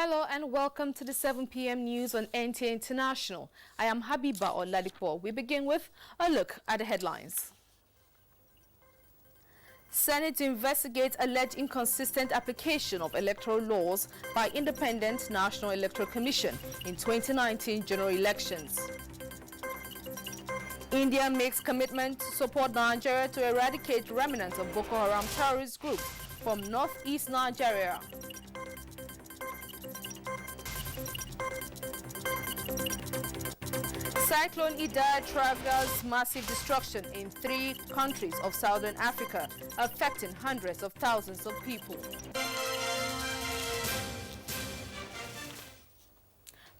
Hello and welcome to the 7 p.m. news on NTA International. I am Habiba Oladipo. We begin with a look at the headlines. Senate investigates alleged inconsistent application of electoral laws by Independent National Electoral Commission in 2019 general elections. India makes commitment to support Nigeria to eradicate remnants of Boko Haram terrorist group from northeast Nigeria. Cyclone Idai triggers massive destruction in 3 countries of southern Africa, affecting hundreds of thousands of people.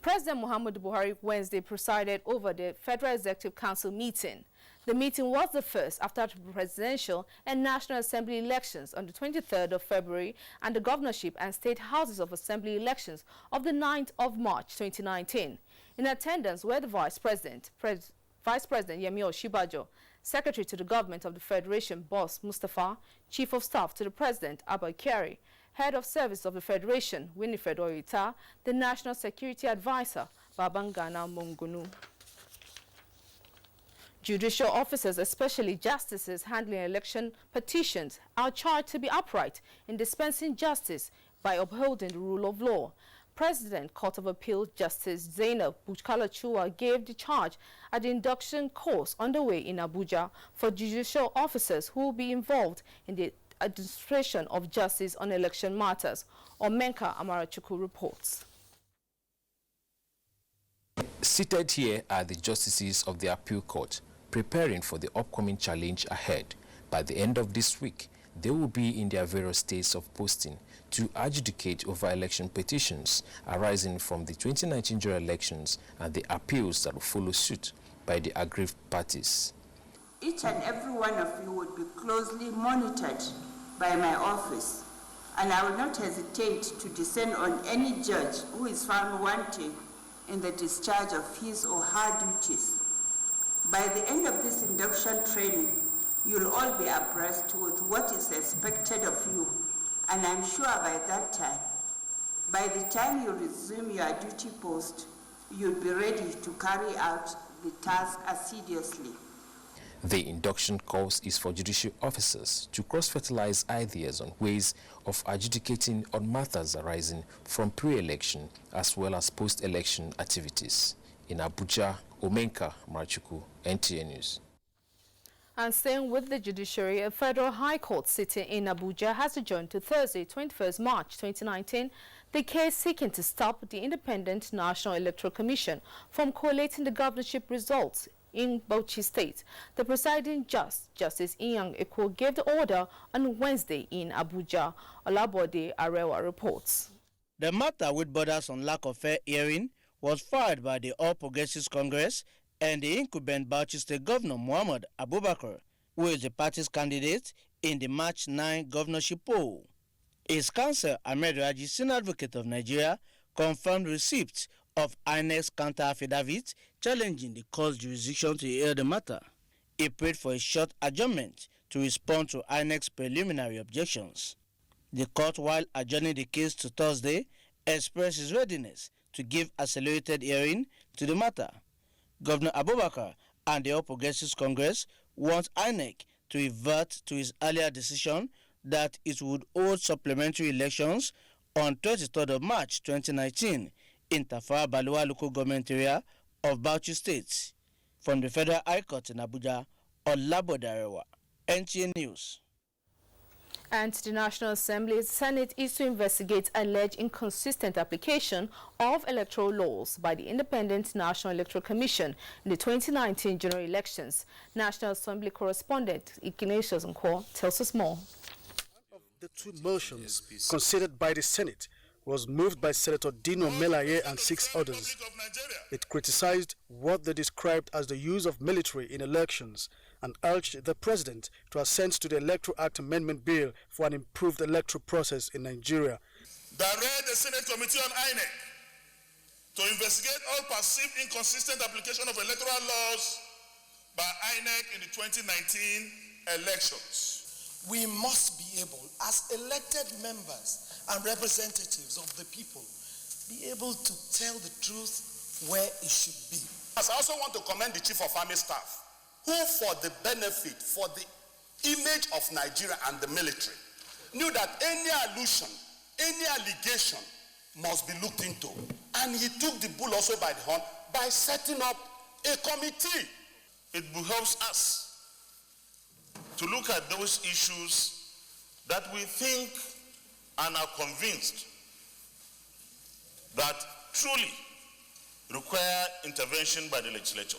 President Muhammadu Buhari Wednesday presided over the Federal Executive Council meeting. The meeting was the first after the presidential and National Assembly elections on the 23rd of February and the governorship and state houses of assembly elections of the 9th of March 2019. In attendance were the Vice President Yemi Oshibajo, Secretary to the Government of the Federation Boss Mustafa, Chief of Staff to the President Abba Kyari, Head of Service of the Federation Winifred Oita, the National Security Advisor Babangana Mungunu. Judicial officers, especially justices handling election petitions, are charged to be upright in dispensing justice by upholding the rule of law. President Court of Appeal Justice Zainab Bukala-Chua gave the charge at the induction course underway in Abuja for judicial officers who will be involved in the administration of justice on election matters. Omenka Amarachuku reports. Seated here are the justices of the appeal court, preparing for the upcoming challenge ahead. By the end of this week, they will be in their various states of posting to adjudicate over election petitions arising from the 2019 general elections and the appeals that will follow suit by the aggrieved parties. Each and every one of you would be closely monitored by my office, and I will not hesitate to descend on any judge who is found wanting in the discharge of his or her duties. By the end of this induction training, you'll all be abreast with what is expected of you, and I'm sure by the time you resume your duty post, you'll be ready to carry out the task assiduously. The induction course is for judicial officers to cross-fertilize ideas on ways of adjudicating on matters arising from pre-election as well as post-election activities. In Abuja, Omenka Marchuku, NTA News. And staying with the judiciary, a federal high court sitting in Abuja has adjourned to Thursday, 21st March 2019, the case seeking to stop the Independent National Electoral Commission from collating the governorship results in Bauchi State. The presiding Justice Inyang Eko, gave the order on Wednesday in Abuja. Olabode Arewa reports. The matter, which borders on lack of fair hearing, was filed by the All Progressives Congress and the incumbent Bauchi State Governor Muhammad Abubakar, who is the party's candidate in the March 9 governorship poll. His counsel, Ahmed Raji, Senior Advocate of Nigeria, confirmed receipt of INEC's counter-affidavit challenging the court's jurisdiction to hear the matter. He prayed for a short adjournment to respond to INEC's preliminary objections. The court, while adjourning the case to Thursday, expressed his readiness to give accelerated hearing to the matter. Governor Abubakar and the All Progressives Congress want INEC to revert to his earlier decision that it would hold supplementary elections on 23rd of March 2019 in Tafawa Balewa local government area of Bauchi State. From the Federal High Court in Abuja, Olabode Arewa, NTA News. And the National Assembly Senate is to investigate alleged inconsistent application of electoral laws by the Independent National Electoral Commission in the 2019 general elections. National Assembly correspondent Ignatius Nkwo tells us more. One of the 2 motions considered by the Senate was moved by Senator Dino Melaye and 6 others. It criticized what they described as the use of military in elections and urged the president to assent to the Electoral Act Amendment Bill for an improved electoral process in Nigeria. Direct the Senate Committee on INEC to investigate all perceived inconsistent application of electoral laws by INEC in the 2019 elections. We must be able, as elected members and representatives of the people, be able to tell the truth where it should be. I also want to commend the Chief of Army Staff, who for the benefit, for the image of Nigeria and the military, knew that any allusion, any allegation must be looked into. And he took the bull also by the horn by setting up a committee. It behoves us to look at those issues that we think and are convinced that truly require intervention by the legislature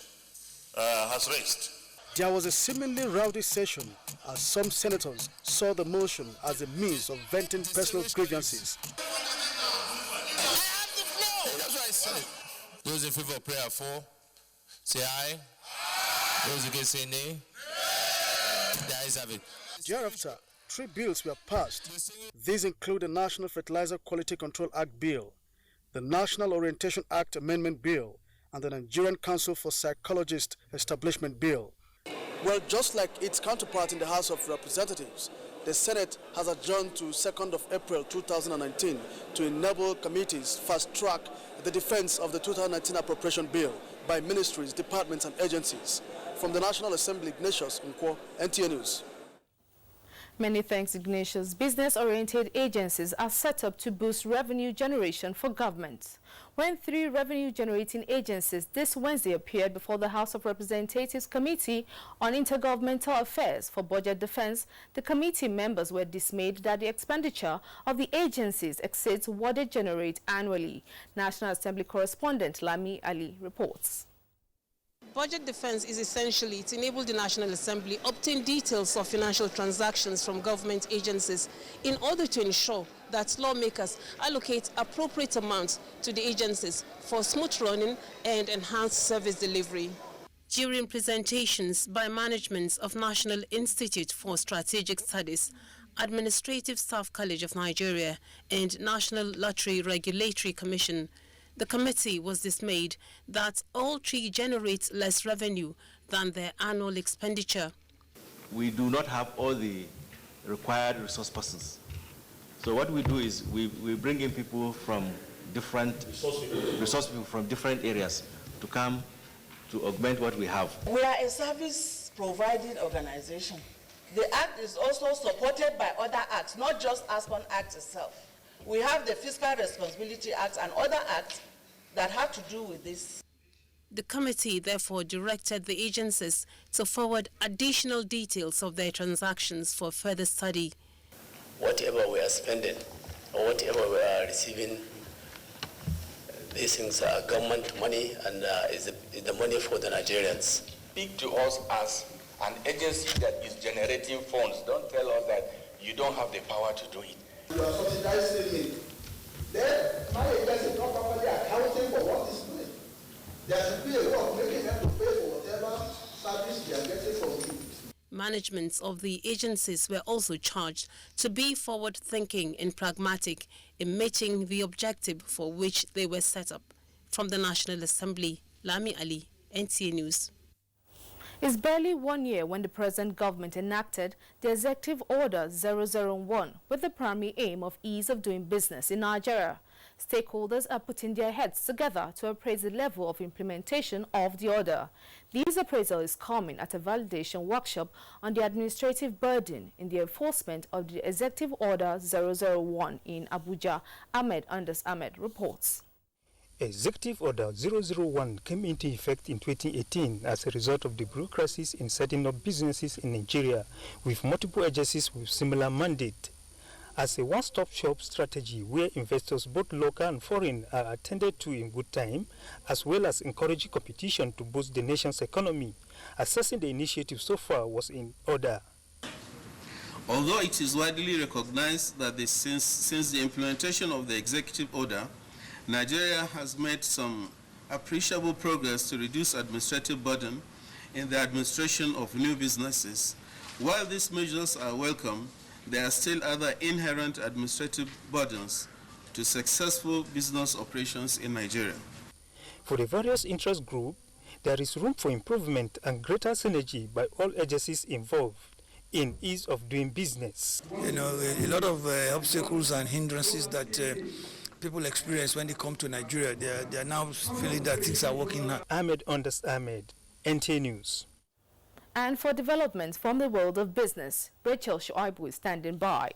has raised. There was a seemingly rowdy session as some senators saw the motion as a means of venting personal grievances. I have the floor. That's what I said. Those in favor of prayer 4, say aye. Those against say nay. The ayes have it. Thereafter, 3 bills were passed. These include the National Fertilizer Quality Control Act Bill, the National Orientation Act Amendment Bill, and the Nigerian Council for Psychologists Establishment Bill. Well, just like its counterpart in the House of Representatives, the Senate has adjourned to 2nd of April 2019 to enable committees fast-track the defense of the 2019 appropriation bill by ministries, departments, and agencies. From the National Assembly, Ignatius Nkwo, NTA News. Many thanks, Ignatius. Business-oriented agencies are set up to boost revenue generation for government. When 3 revenue-generating agencies this Wednesday appeared before the House of Representatives Committee on Intergovernmental Affairs for Budget Defense, the committee members were dismayed that the expenditure of the agencies exceeds what they generate annually. National Assembly correspondent Lami Ali reports. Budget defense is essentially to enable the National Assembly obtain details of financial transactions from government agencies in order to ensure that lawmakers allocate appropriate amounts to the agencies for smooth running and enhanced service delivery. During presentations by managements of National Institute for Strategic Studies, Administrative Staff College of Nigeria, and National Lottery Regulatory Commission, the committee was dismayed that all 3 generate less revenue than their annual expenditure. We do not have all the required resource persons. So what we do is we bring in people from different resource people from different areas to come to augment what we have. We are a service providing organization. The Act is also supported by other acts, not just Aspen Act itself. We have the Fiscal Responsibility Act and other acts that have to do with this. The committee therefore directed the agencies to forward additional details of their transactions for further study. Whatever we are spending or whatever we are receiving, these things are government money and is the money for the Nigerians. Speak to us as an agency that is generating funds. Don't tell us that you don't have the power to do it. You are subsidizing me. Then my agency is not properly accounting for what it's doing. There should be a way of making them to pay for whatever service they are getting from you. Managements of the agencies were also charged to be forward-thinking and pragmatic in meeting the objective for which they were set up. From the National Assembly, Lami Ali, NTA News. It's barely 1 year when the present government enacted the Executive Order 001 with the primary aim of ease of doing business in Nigeria. Stakeholders are putting their heads together to appraise the level of implementation of the order. This appraisal is coming at a validation workshop on the administrative burden in the enforcement of the Executive Order 001 in Abuja. Ahmed Anders Ahmed reports. Executive Order 001 came into effect in 2018 as a result of the bureaucracies in setting up businesses in Nigeria with multiple agencies with similar mandate. As a one-stop shop strategy where investors both local and foreign are attended to in good time, as well as encouraging competition to boost the nation's economy, assessing the initiative so far was in order. Although it is widely recognized that since the implementation of the executive order, Nigeria has made some appreciable progress to reduce administrative burden in the administration of new businesses. While these measures are welcome, there are still other inherent administrative burdens to successful business operations in Nigeria. For the various interest groups, there is room for improvement and greater synergy by all agencies involved in ease of doing business. You know, a lot of obstacles and hindrances that people experience when they come to Nigeria. They are now feeling that things are working now. Ahmed Ondas Ahmed, NTA News. And for developments from the world of business, Rachel Shoaibu is standing by.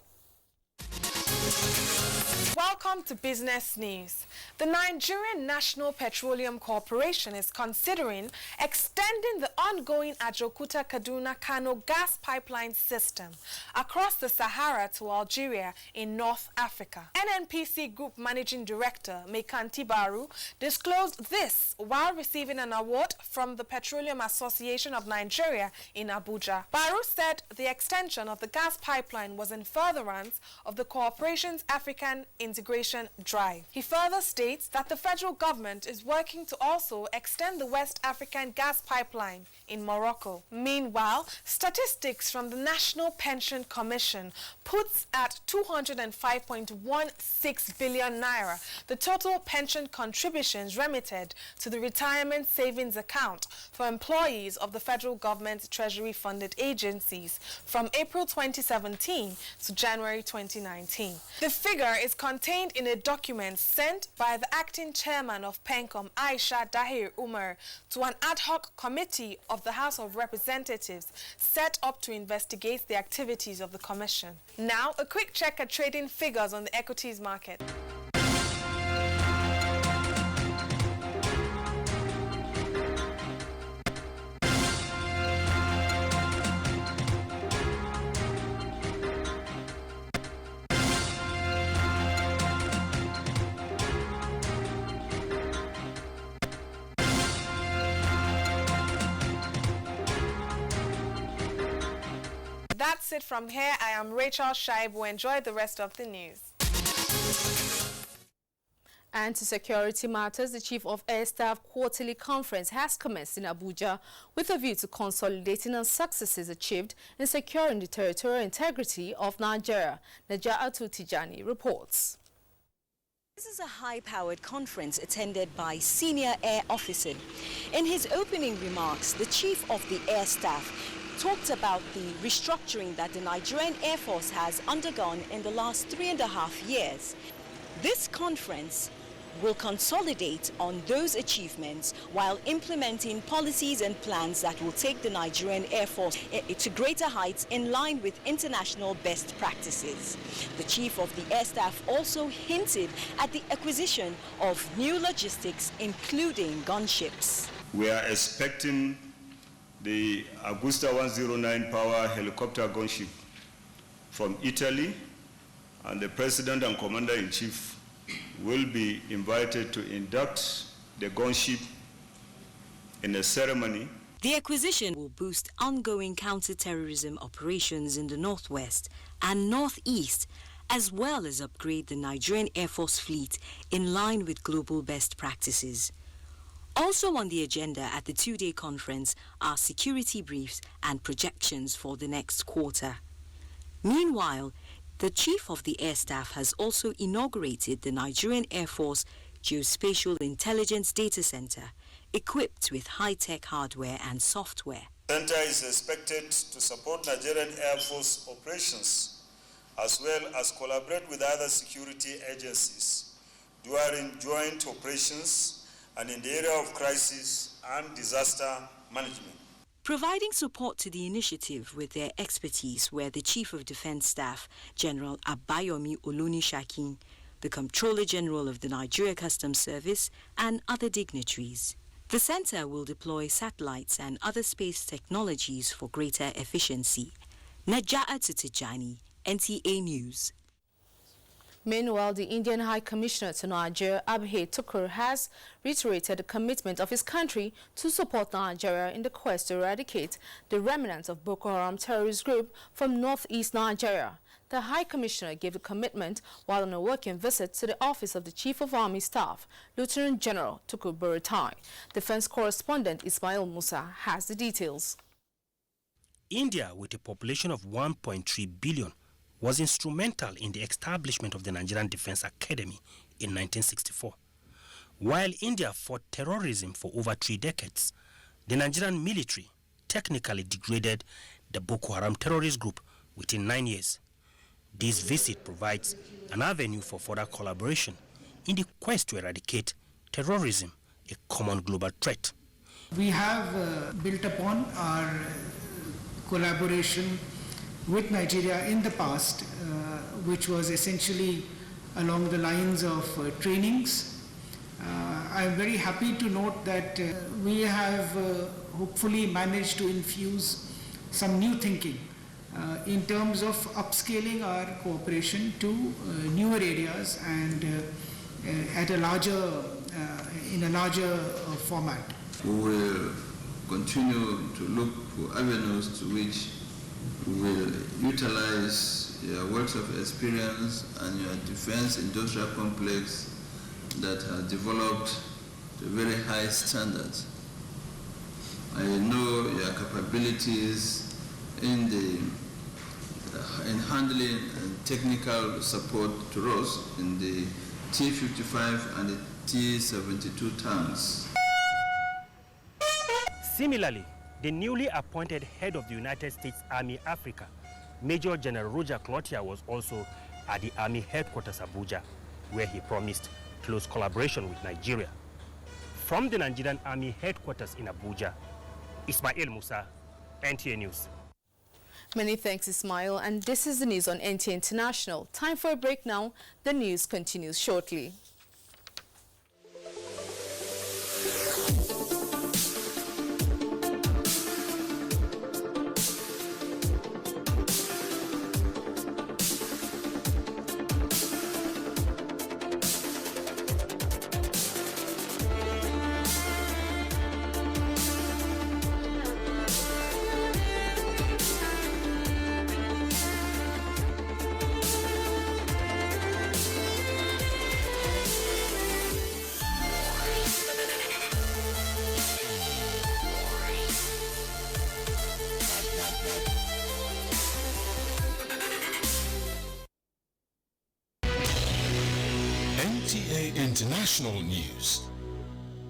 Welcome to Business News. The Nigerian National Petroleum Corporation is considering extending the ongoing Ajokuta-Kaduna-Kano gas pipeline system across the Sahara to Algeria in North Africa. NNPC Group Managing Director Mekanti Baru disclosed this while receiving an award from the Petroleum Association of Nigeria in Abuja. Baru said the extension of the gas pipeline was in furtherance of the corporation's African integration drive. He further states that the federal government is working to also extend the West African gas pipeline in Morocco. Meanwhile, statistics from the National Pension Commission puts at 205.16 billion naira the total pension contributions remitted to the retirement savings account for employees of the federal government treasury-funded agencies from April 2017 to January 2019. The figure is contained in a document sent by the acting chairman of PENCOM, Aisha Dahir Umar, to an ad hoc committee of the House of Representatives set up to investigate the activities of the commission. Now, a quick check at trading figures on the equities market. That's it from here. I am Rachel Shaibu. Enjoy the rest of the news. And to security matters, the Chief of Air Staff Quarterly Conference has commenced in Abuja with a view to consolidating on successes achieved in securing the territorial integrity of Nigeria. Naja'atu Tijani reports. This is a high-powered conference attended by senior air officers. In his opening remarks, the Chief of the Air Staff talked about the restructuring that the Nigerian Air Force has undergone in the last 3.5 years. This conference will consolidate on those achievements while implementing policies and plans that will take the Nigerian Air Force to greater heights in line with international best practices. The Chief of the Air Staff also hinted at the acquisition of new logistics, including gunships. We are expecting the Augusta 109 power helicopter gunship from Italy, and the President and Commander-in-Chief will be invited to induct the gunship in a ceremony. The acquisition will boost ongoing counter-terrorism operations in the northwest and northeast, as well as upgrade the Nigerian Air Force fleet in line with global best practices. Also on the agenda at the two-day conference are security briefs and projections for the next quarter. Meanwhile, the Chief of the Air Staff has also inaugurated the Nigerian Air Force Geospatial Intelligence Data Center, equipped with high-tech hardware and software. The center is expected to support Nigerian Air Force operations, as well as collaborate with other security agencies during joint operations and in the area of crisis and disaster management. Providing support to the initiative with their expertise were the Chief of Defense Staff, General Abayomi Olonishakin, the Comptroller General of the Nigeria Customs Service, and other dignitaries. The center will deploy satellites and other space technologies for greater efficiency. Naja'atu Tijani, NTA News. Meanwhile, the Indian High Commissioner to Nigeria, Abhay Tukur, has reiterated the commitment of his country to support Nigeria in the quest to eradicate the remnants of Boko Haram terrorist group from northeast Nigeria. The High Commissioner gave the commitment while on a working visit to the office of the Chief of Army Staff, Lieutenant General Tukur Buratai. Defense correspondent Ismail Musa has the details. India, with a population of 1.3 billion, was instrumental in the establishment of the Nigerian Defense Academy in 1964. While India fought terrorism for over 3 decades, the Nigerian military technically degraded the Boko Haram terrorist group within 9 years. This visit provides an avenue for further collaboration in the quest to eradicate terrorism, a common global threat. We have built upon our collaboration with Nigeria in the past, which was essentially along the lines of trainings. I'm very happy to note that we have hopefully managed to infuse some new thinking in terms of upscaling our cooperation to newer areas and at a larger, in a larger format. We will continue to look for avenues to which we will utilize your wealth of experience and your defense industrial complex that has developed to very high standards. I know your capabilities in handling technical support to us in the T-55 and the T-72 tanks. Similarly, the newly appointed head of the United States Army Africa, Major General Roger Cloutier, was also at the Army headquarters Abuja, where he promised close collaboration with Nigeria. From the Nigerian Army headquarters in Abuja, Ismail Musa, NTA News. Many thanks, Ismail. And this is the news on NTA International. Time for a break now. The news continues shortly. NTA International News.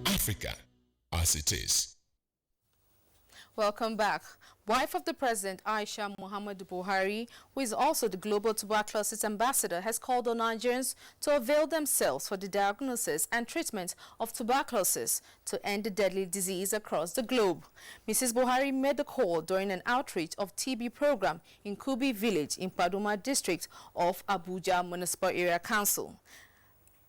Africa as it is. Welcome back. Wife of the President, Aisha Muhammadu Buhari, who is also the Global Tuberculosis Ambassador, has called on Nigerians to avail themselves for the diagnosis and treatment of tuberculosis to end the deadly disease across the globe. Mrs. Buhari made the call during an outreach of TB program in Kubi village in Paduma district of Abuja Municipal Area Council.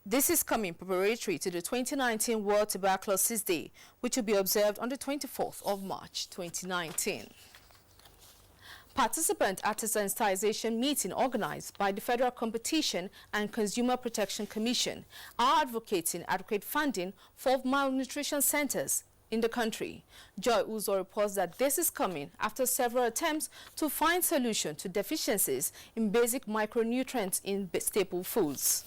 This is coming preparatory to the 2019 World Tuberculosis Day, which will be observed on the 24th of March 2019. Participant at a sensitization meeting organized by the Federal Competition and Consumer Protection Commission are advocating adequate funding for malnutrition centers in the country. Joy Uzo reports that this is coming after several attempts to find solutions to deficiencies in basic micronutrients in staple foods.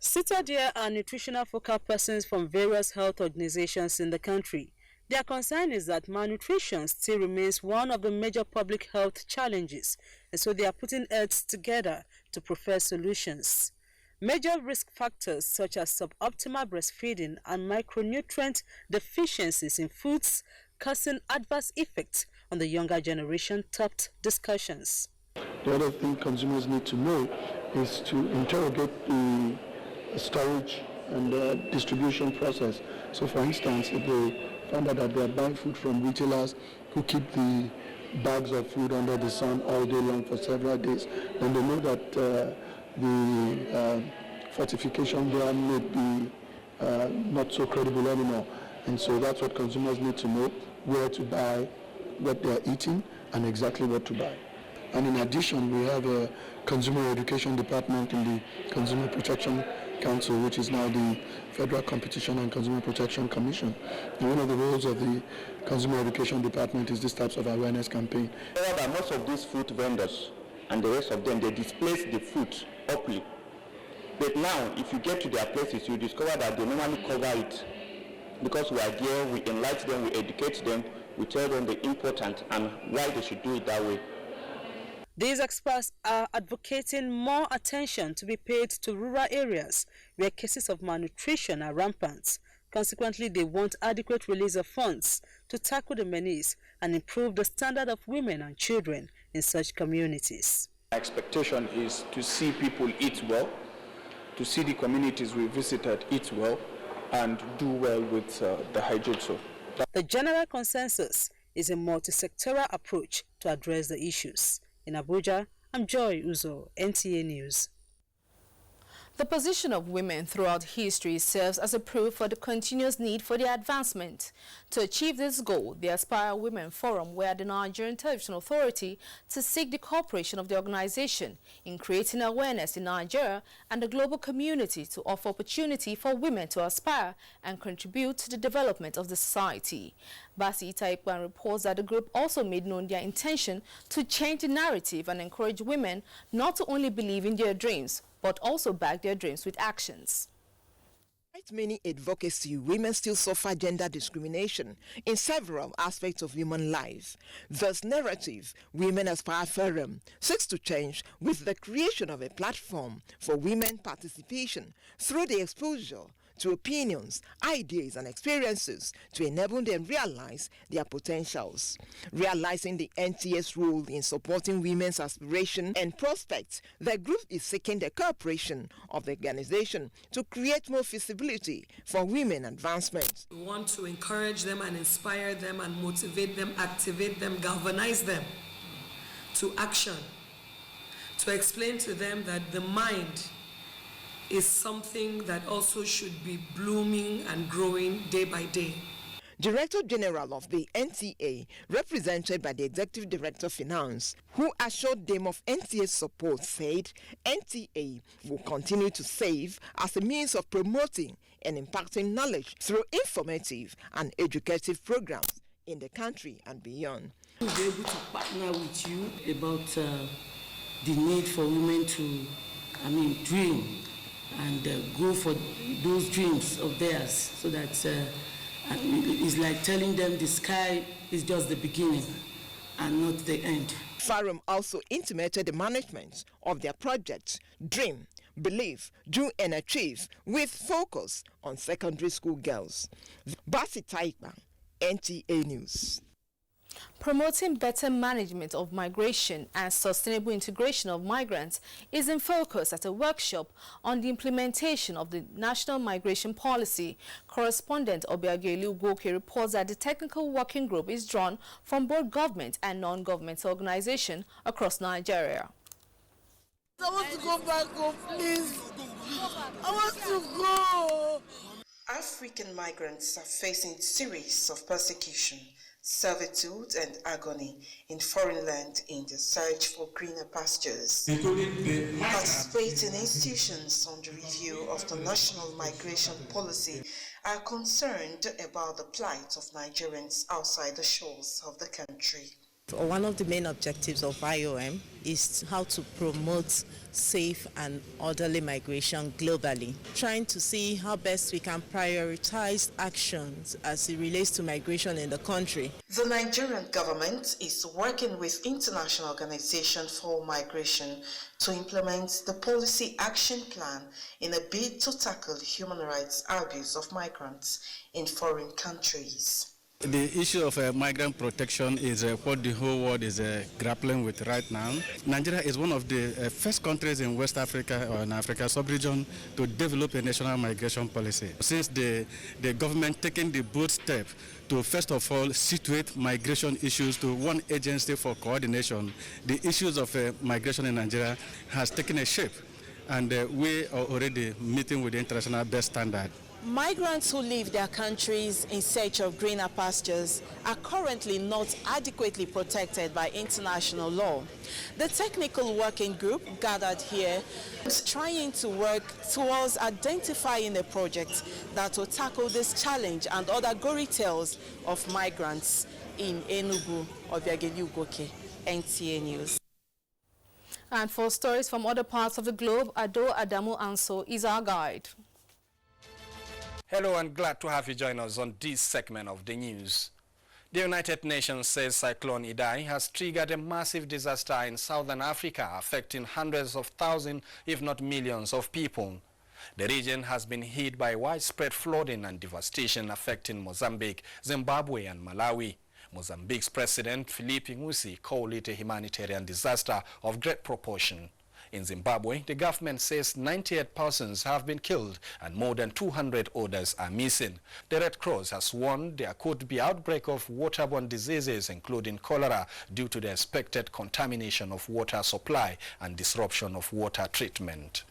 Seated here are nutritional focal persons from various health organizations in the country. Their concern is that malnutrition still remains one of the major public health challenges, and so they are putting heads together to prefer solutions. Major risk factors such as suboptimal breastfeeding and micronutrient deficiencies in foods causing adverse effects on the younger generation topped discussions. The other thing consumers need to know is to interrogate the storage and distribution process. So for instance, if they find out that they are buying food from retailers who keep the bags of food under the sun all day long for several days, then they know that the fortification there may be not so credible anymore. And so that's what consumers need to know, where to buy, what they're eating, and exactly what to buy. And in addition, we have a consumer education department in the Consumer Protection Council, which is now the Federal Competition and Consumer Protection Commission. And one of the roles of the Consumer Education Department is this types of awareness campaign. However, most of these food vendors and the rest of them, they displace the food properly. But now, if you get to their places, you discover that they normally cover it. Because we are there, we enlighten them, we educate them, we tell them the importance and why they should do it that way. These experts are advocating more attention to be paid to rural areas where cases of malnutrition are rampant. Consequently, they want adequate release of funds to tackle the menace and improve the standard of women and children in such communities. My expectation is to see people eat well, to see the communities we visited eat well and do well with the hygiene. So the general consensus is a multi-sectoral approach to address the issues. In Abuja, I'm Joy Uzo, NTA News. The position of women throughout history serves as a proof for the continuous need for their advancement. To achieve this goal, the Aspire Women Forum were at the Nigerian Television Authority to seek the cooperation of the organization in creating awareness in Nigeria and the global community to offer opportunity for women to aspire and contribute to the development of the society. Basi Itaikwan reports that the group also made known their intention to change the narrative and encourage women not to only believe in their dreams, but also back their dreams with actions. Despite many advocacy, women still suffer gender discrimination in several aspects of human life. This narrative, Women Aspire Forum, seeks to change with the creation of a platform for women participation through the exposure to opinions, ideas and experiences to enable them realize their potentials. Realizing the NTA's role in supporting women's aspiration and prospects, the group is seeking the cooperation of the organization to create more visibility for women advancement. We want to encourage them and inspire them and motivate them, activate them, galvanize them to action, to explain to them that the mind is something that also should be blooming and growing day by day. Director General of the NTA, represented by the Executive Director of Finance, who assured them of NTA's support, said NTA will continue to serve as a means of promoting and impacting knowledge through informative and educative programs in the country and beyond. We'll be able to partner with you about the need for women to, dream and go for those dreams of theirs, so that it's like telling them the sky is just the beginning and not the end. Forum also intimated the management of their project, Dream, Believe, Do and Achieve, with focus on secondary school girls. Basi Taikba, NTA News. Promoting better management of migration and sustainable integration of migrants is in focus at a workshop on the implementation of the National Migration Policy. Correspondent Obiageli Ugoke reports that the technical working group is drawn from both government and non-government organizations across Nigeria. I want to go back home, please. I want to go. African migrants are facing series of persecution, servitude and agony in foreign land in the search for greener pastures. Participating institutions on the review of the National Migration Policy are concerned about the plight of Nigerians outside the shores of the country. One of the main objectives of IOM is how to promote safe and orderly migration globally, trying to see how best we can prioritize actions as it relates to migration in the country. The Nigerian government is working with international organizations for migration to implement the policy action plan in a bid to tackle human rights abuse of migrants in foreign countries. The issue of migrant protection is what the whole world is grappling with right now. Nigeria is one of the first countries in West Africa or in Africa sub-region to develop a national migration policy. Since the government taking the bold step to first of all situate migration issues to one agency for coordination, the issues of migration in Nigeria has taken a shape, and we are already meeting with the international best standard. Migrants who leave their countries in search of greener pastures are currently not adequately protected by international law. The technical working group gathered here is trying to work towards identifying a project that will tackle this challenge and other gory tales of migrants in Enugu. Obiageli Ugoke, NTA News. And for stories from other parts of the globe, Ado Adamu Anso is our guide. Hello and glad to have you join us on this segment of the news. The United Nations says Cyclone Idai has triggered a massive disaster in southern Africa, affecting hundreds of thousands, if not millions of people. The region has been hit by widespread flooding and devastation affecting Mozambique, Zimbabwe and Malawi. Mozambique's President Filipe Nyusi called it a humanitarian disaster of great proportion. In Zimbabwe, the government says 98 persons have been killed and more than 200 others are missing. The Red Cross has warned there could be outbreak of waterborne diseases, including cholera, due to the expected contamination of water supply and disruption of water treatment.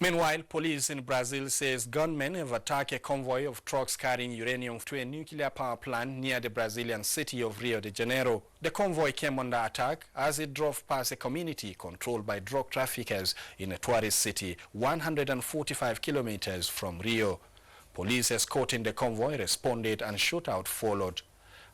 Meanwhile, police in Brazil says gunmen have attacked a convoy of trucks carrying uranium to a nuclear power plant near the Brazilian city of Rio de Janeiro. The convoy came under attack as it drove past a community controlled by drug traffickers in a tourist city 145 kilometers from Rio. Police escorting the convoy responded and shootout followed.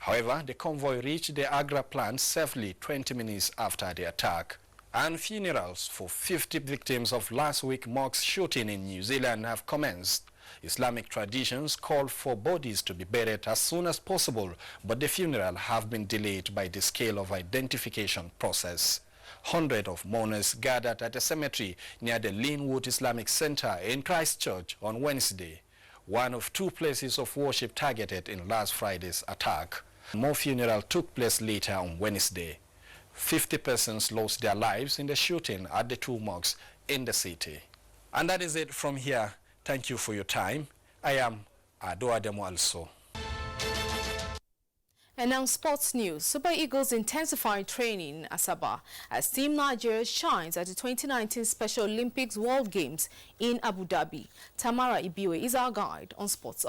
However, the convoy reached the Agra plant safely 20 minutes after the attack. And funerals for 50 victims of last week's mosque shooting in New Zealand have commenced. Islamic traditions call for bodies to be buried as soon as possible, but the funeral have been delayed by the scale of identification process. Hundreds of mourners gathered at a cemetery near the Linwood Islamic Center in Christchurch on Wednesday, one of two places of worship targeted in last Friday's attack. More funerals took place later on Wednesday. 50 persons lost their lives in the shooting at the two mosques in the city. And that is it from here. Thank you for your time. I am Ado Ademo Also. And now sports news. Super Eagles intensify training in Asaba as Team Nigeria shines at the 2019 Special Olympics World Games in Abu Dhabi. Tamara Ibiwe is our guide on sports.